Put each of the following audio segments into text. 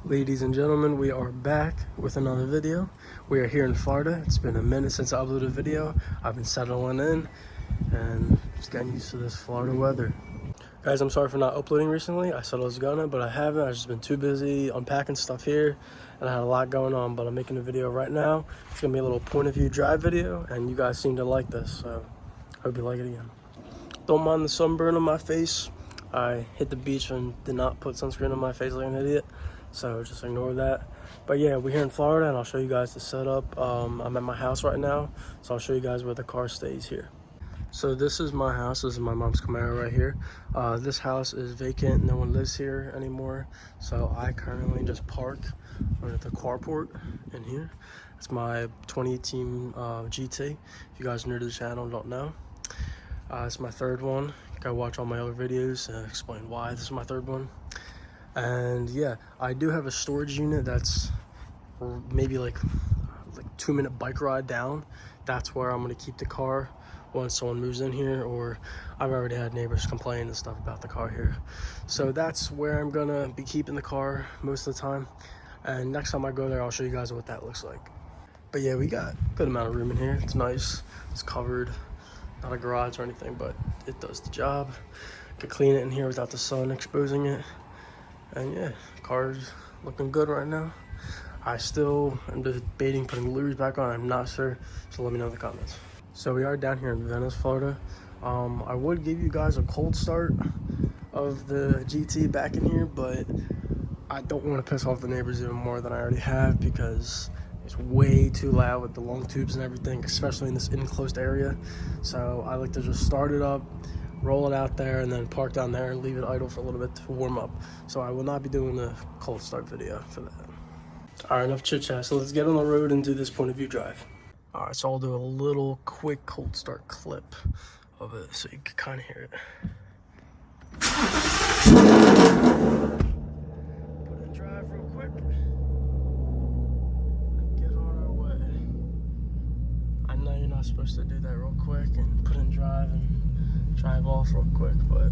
Ladies and gentlemen, we are back with another video. We are here in Florida. It's been a minute since I uploaded a video. I've been settling in and just getting used to this Florida weather. Guys, I'm sorry for not uploading recently. I said I was gonna, but I haven't. I've just been too busy unpacking stuff here and I had a lot going on, but I'm making a video right now. It's gonna be a little point of view drive video and you guys seem to like this, so hope you like it again. Don't mind the sunburn on my face. I hit the beach and did not put sunscreen on my face like an idiot, so just ignore that. But yeah, we're here in Florida and I'll show you guys the setup. I'm at my house right now, so I'll show you guys where the car stays here. So this is my house. This is my mom's Camaro right here. This house is vacant. No one lives here anymore, so I currently just park under the carport in here. It's my 2018 GT. If you guys are new to the channel and don't know, it's my third one. Go watch all my other videos and explain why this is my third one. And yeah, I do have a storage unit that's maybe like 2-minute bike ride down. That's where I'm gonna keep the car once someone moves in here, or I've already had neighbors complain and stuff about the car here. So that's where I'm gonna be keeping the car most of the time. And next time I go there, I'll show you guys what that looks like. But yeah, we got a good amount of room in here. It's nice, it's covered. Not a garage or anything, but it does the job. Could clean it in here without the sun exposing it. And yeah, car's looking good right now. I still am debating putting lures back on. I'm not sure, so let me know in the comments. So we are down here in Venice, Florida. I would give you guys a cold start of the GT back in here, but I don't want to piss off the neighbors even more than I already have, because it's way too loud with the long tubes and everything, especially in this enclosed area. So I like to just start it up, roll it out there, and then park down there and leave it idle for a little bit to warm up. So I will not be doing a cold start video for that. All right, enough chit chat. So let's get on the road and do this point of view drive. All right, so I'll do a little quick cold start clip of it so you can kind of hear it. Put it in drive real quick. Get on our way. I know you're not supposed to do that real quick and put in drive and drive off real quick, but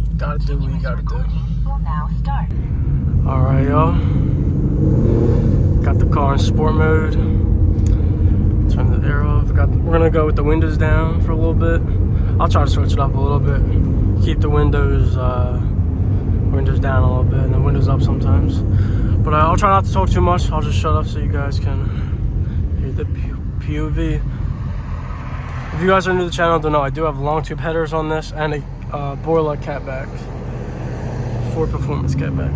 you gotta do what you gotta do. All right, y'all. Got the car in sport mode. Turn the air off. We're gonna go with the windows down for a little bit. I'll try to switch it up a little bit. Keep the windows down a little bit and the windows up sometimes. But I'll try not to talk too much. I'll just shut up so you guys can hear the POV. If you guys are new to the channel, don't know, I do have long tube headers on this and a Borla catback, Ford Performance catback.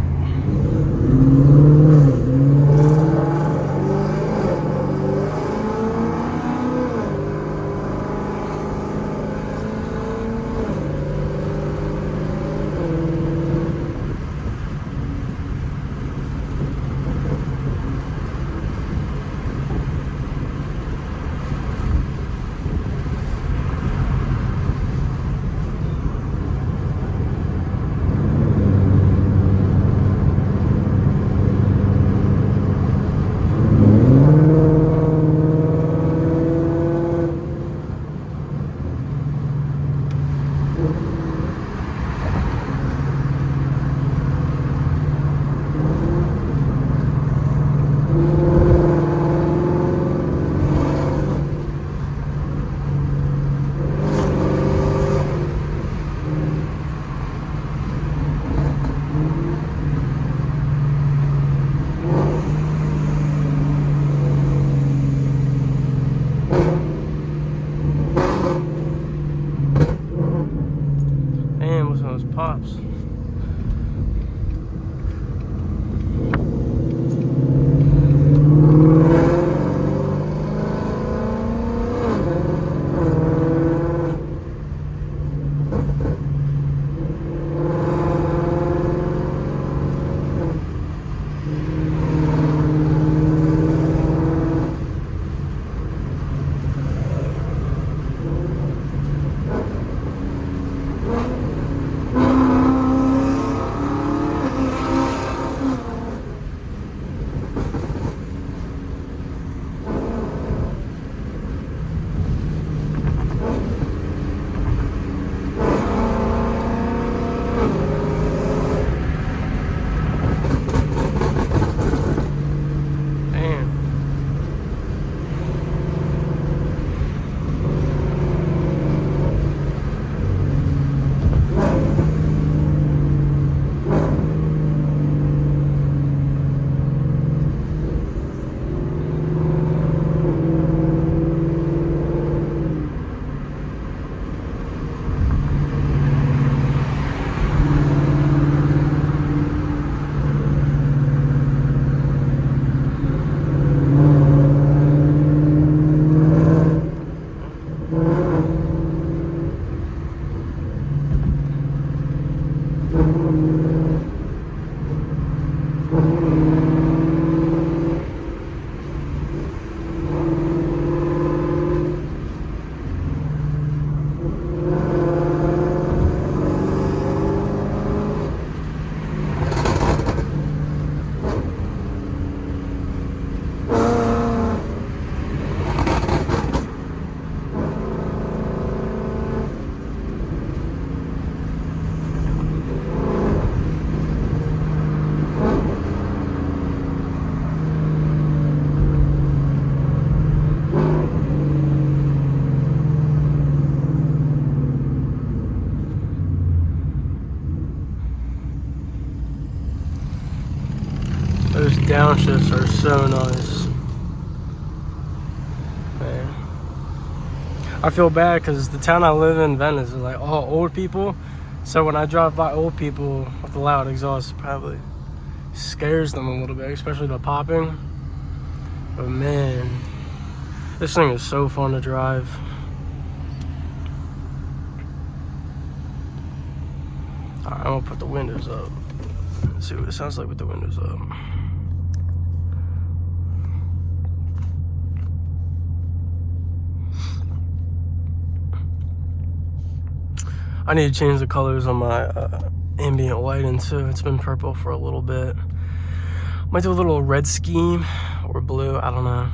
Those downshifts are so nice. Man. I feel bad because the town I live in, Venice, is like all old people. So when I drive by old people with the loud exhaust, it probably scares them a little bit, especially the popping. But man, this thing is so fun to drive. Alright, I'm gonna put the windows up. Let's see what it sounds like with the windows up. I need to change the colors on my ambient lighting too. It's been purple for a little bit. Might do a little red scheme or blue, I don't know.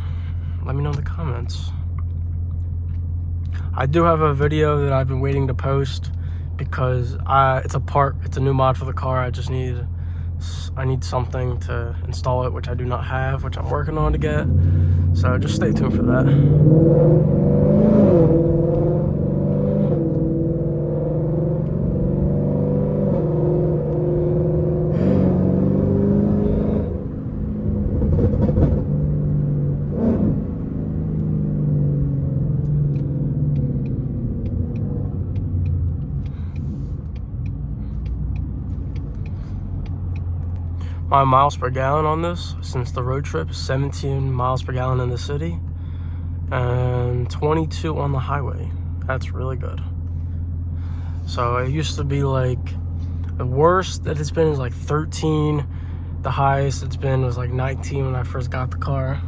Let me know in the comments. I do have a video that I've been waiting to post because it's a new mod for the car. I need something to install it, which I do not have, which I'm working on to get. So just stay tuned for that. My miles per gallon on this since the road trip is 17 miles per gallon in the city and 22 on the highway. That's really good. So it used to be like, the worst that it's been is like 13. The highest it's been was like 19 when I first got the car.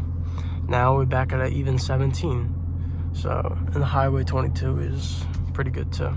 Now we're back at an even 17. So, and the highway 22 is pretty good too.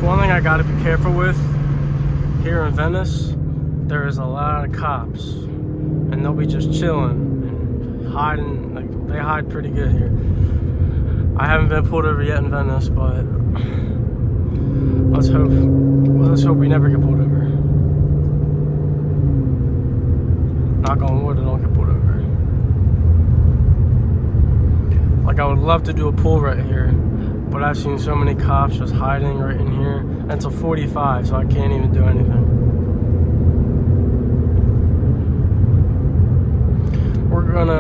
One thing I gotta be careful with here in Venice, there is a lot of cops and they'll be just chilling and hiding. Like, they hide pretty good here. I haven't been pulled over yet in Venice, but let's hope we never get pulled over. Knock on wood, I don't get pulled over. Like, I would love to do a pull right here, but I've seen so many cops just hiding right in here. And it's a 45, so I can't even do anything.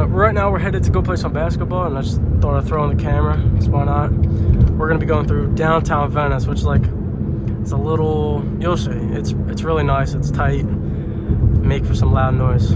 Right now we're headed to go play some basketball, and I just thought I'd throw on the camera, so why not? We're gonna be going through downtown Venice, which, like, it's a little, you'll see, it's really nice, it's tight, make for some loud noise.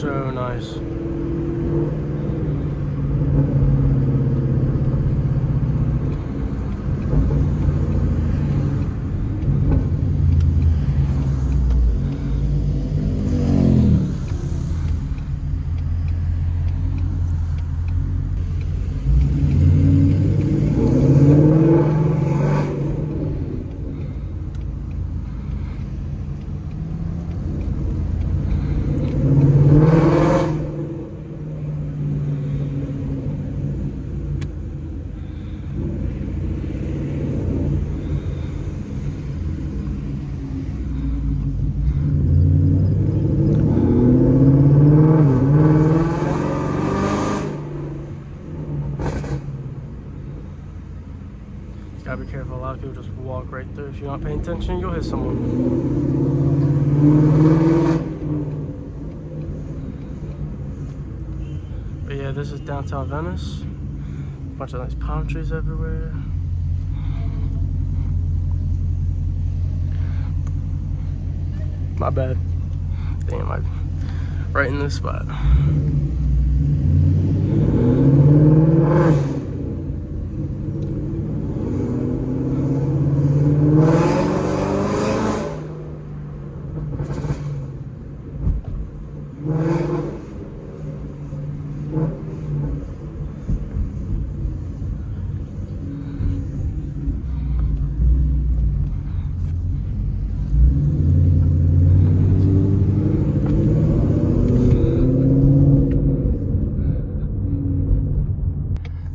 so nice. Gotta be careful. A lot of people just walk right through. If you're not paying attention, you'll hit someone. But yeah, this is downtown Venice. Bunch of nice palm trees everywhere. My bad. Damn, I'm right in this spot.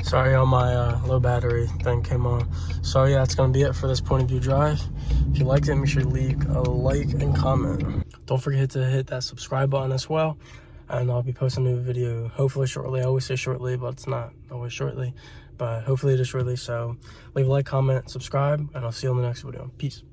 Sorry, on my low battery thing came on. So yeah, that's gonna be it for this point of view drive. If you liked it, make sure you leave a like and comment. Don't forget to hit that subscribe button as well. And I'll be posting a new video hopefully shortly. I always say shortly, but it's not always shortly. But hopefully it is shortly. So leave a like, comment, subscribe, and I'll see you on the next video. Peace.